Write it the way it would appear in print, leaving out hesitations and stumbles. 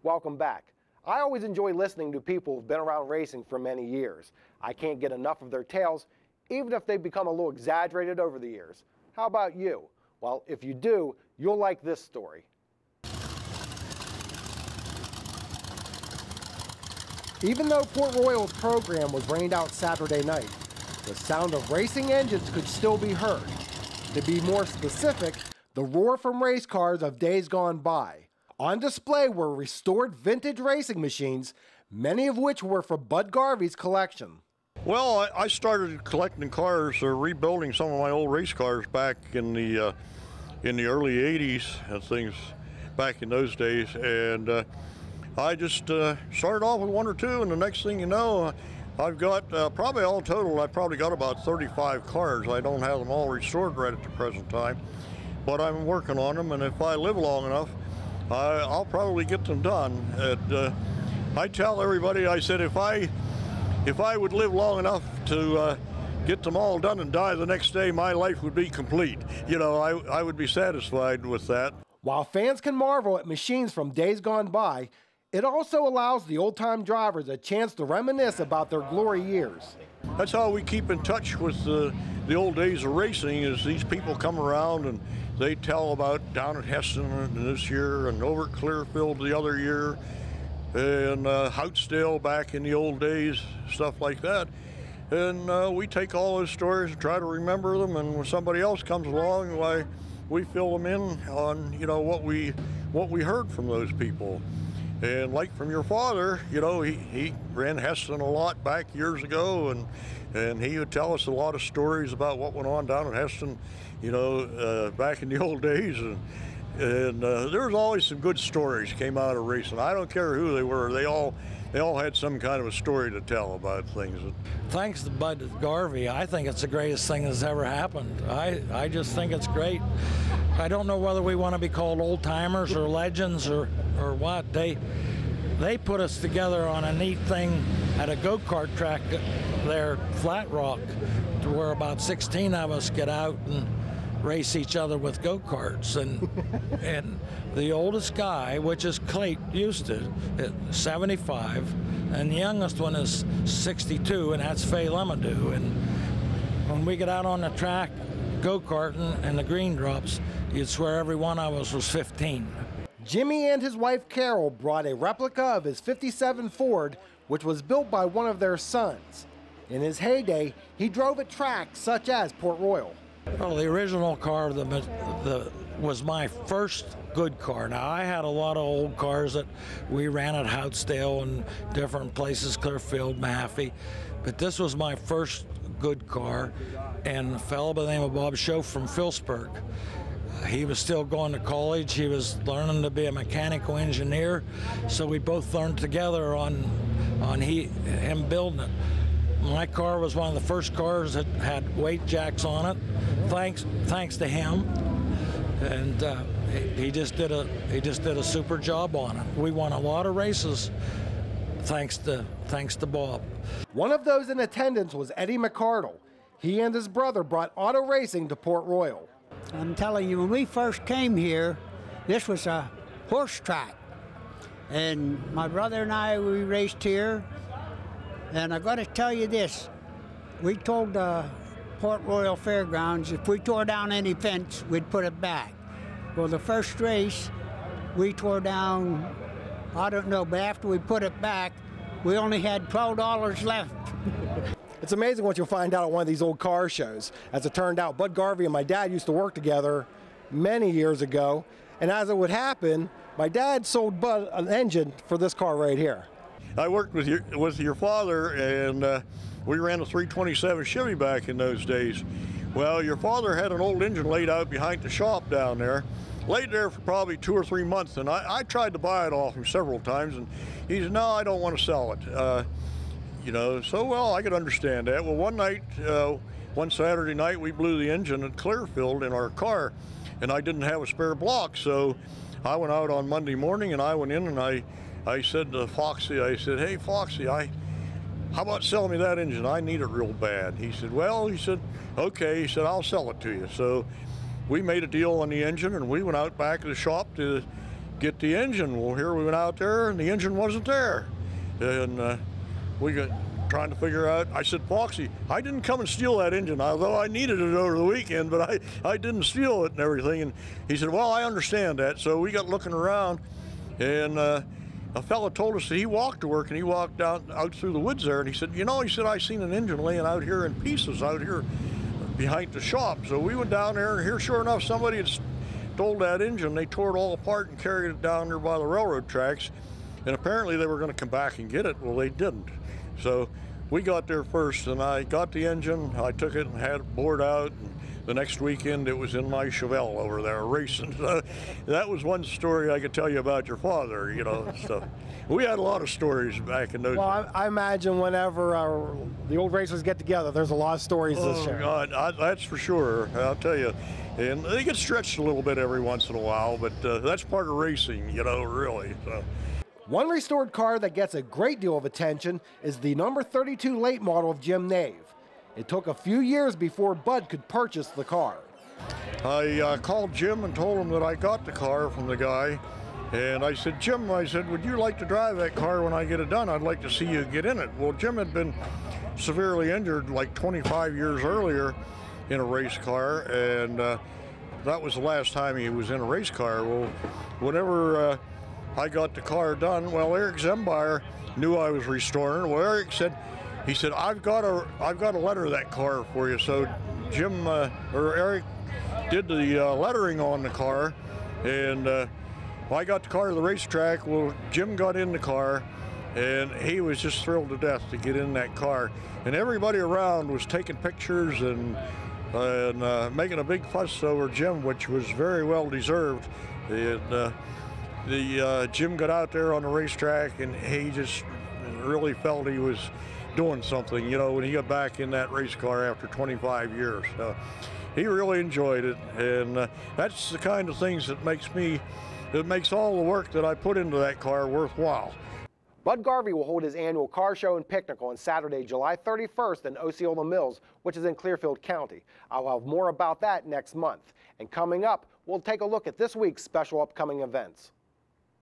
Welcome back. I always enjoy listening to people who've been around racing for many years. I can't get enough of their tales, even if they've become a little exaggerated over the years. How about you? Well, if you do, you'll like this story. Even though Port Royal's program was rained out Saturday night, the sound of racing engines could still be heard. To be more specific, the roar from race cars of days gone by. On display were restored vintage racing machines, many of which were from Bud Garvey's collection. Well, I started collecting cars or rebuilding some of my old race cars back in the early 80s and things back in those days. And I just started off with one or two, and the next thing you know, I've got probably all total, I've probably got about 35 cars. I don't have them all restored right at the present time, but I'm working on them, and if I live long enough, I'll probably get them done. And I tell everybody, I said, if I would live long enough to get them all done and die the next day, my life would be complete. You know, I would be satisfied with that. While fans can marvel at machines from days gone by, it also allows the old-time drivers a chance to reminisce about their glory years. That's how we keep in touch with the old days of racing, is these people come around and they tell about down at Heston this year and over at Clearfield the other year and Houtsdale back in the old days, stuff like that. And we take all those stories and try to remember them, and when somebody else comes along, why, we fill them in on, you know, what we heard from those people. And like from your father, you know, he ran Heston a lot back years ago, and he would tell us a lot of stories about what went on down at Heston, you know, back in the old days. And there was always some good stories came out of racing. I don't care who they were, they all had some kind of a story to tell about things. Thanks to Bud Garvey, I think it's the greatest thing that's ever happened. I just think it's great. I don't know whether we want to be called old timers or legends or what. They put us together on a neat thing at a go-kart track there at Flat Rock, to where about 16 of us get out and race each other with go-karts. And the oldest guy, which is Clayt Houston, at 75, and the youngest one is 62, and that's Faye Lemadou. And when we get out on the track go-karting and the green drops, you'd swear every one of us was 15. Jimmy and his wife Carol brought a replica of his '57 Ford, which was built by one of their sons. In his heyday, he drove at tracks such as Port Royal. Well, the original car was my first good car. Now, I had a lot of old cars that we ran at Houtsdale and different places, Clearfield, Mahaffey, but this was my first good car, and a fellow by the name of Bob Schoaf from Phillipsburg. He was still going to college. He was learning to be a mechanical engineer, so we both learned together on him building it. My car was one of the first cars that had weight jacks on it, thanks to him, and he just did a super job on it. We won a lot of races thanks to Bob. One of those in attendance was Eddie McCardle. He and his brother brought auto racing to Port Royal. I'm telling you, when we first came here, this was a horse track, and my brother and I, we raced here. And I got to tell you this, we told the Port Royal Fairgrounds if we tore down any fence, we'd put it back. Well, the first race, we tore down, I don't know, but after we put it back, we only had $12 left. It's amazing what you'll find out at one of these old car shows. As it turned out, Bud Garvey and my dad used to work together many years ago, and as it would happen, my dad sold Bud an engine for this car right here. I worked with your father, and we ran a 327 Chevy back in those days. Well, your father had an old engine laid out behind the shop down there, laid there for probably 2 or 3 months, and I tried to buy it off him several times, and he said, no, I don't want to sell it. You know, so, well, I could understand that. Well, one night, one Saturday night, we blew the engine at Clearfield in our car, and I didn't have a spare block, so I went out on Monday morning, and I went in, and I said to Foxy, I said, hey, Foxy, how about selling me that engine? I need it real bad. He said, well, he said, okay. He said, I'll sell it to you. So we made a deal on the engine, and we went out back to the shop to get the engine. Well, here we went out there, and the engine wasn't there. And we got trying to figure out. I said, Foxy, I didn't come and steal that engine, although I needed it over the weekend, but I didn't steal it and everything. And he said, well, I understand that. So we got looking around, and a fellow told us that he walked to work, and he walked out through the woods there, and he said, you know, he said, I seen an engine laying out here in pieces out here behind the shop. So we went down there, and here, sure enough, somebody had stole that engine. They tore it all apart and carried it down there by the railroad tracks, and apparently they were going to come back and get it. Well, they didn't. So we got there first, and I got the engine. I took it and had it bored out, and the next weekend it was in my Chevelle over there racing. So that was one story I could tell you about your father, you know. So we had a lot of stories back in those days. Well, I imagine whenever the old racers get together, there's a lot of stories to share. God, that's for sure, I'll tell you. And they get stretched a little bit every once in a while, but that's part of racing, you know, really. So. One restored car that gets a great deal of attention is the number 32 late model of Jim Nave. It took a few years before Bud could purchase the car. I called Jim and told him that I got the car from the guy. And I said, Jim, I said, would you like to drive that car when I get it done? I'd like to see you get in it. Well, Jim had been severely injured like 25 years earlier in a race car, and that was the last time he was in a race car. Well, whenever I got the car done, well, Eric Zembeyer knew I was restoring. Well, Eric said, he said, I've got to letter that car for you. So Jim or Eric did the lettering on the car, and I got the car to the racetrack. Well, Jim got in the car, and he was just thrilled to death to get in that car. And everybody around was taking pictures and making a big fuss over Jim, which was very well deserved. And Jim got out there on the racetrack, and he just really felt he was doing something, you know, when he got back in that race car after 25 years. So he really enjoyed it, and that's the kind of things that makes all the work that I put into that car worthwhile. Bud Garvey will hold his annual car show and picnic on Saturday, July 31st in Osceola Mills, which is in Clearfield County. I'll have more about that next month. And coming up, we'll take a look at this week's special upcoming events.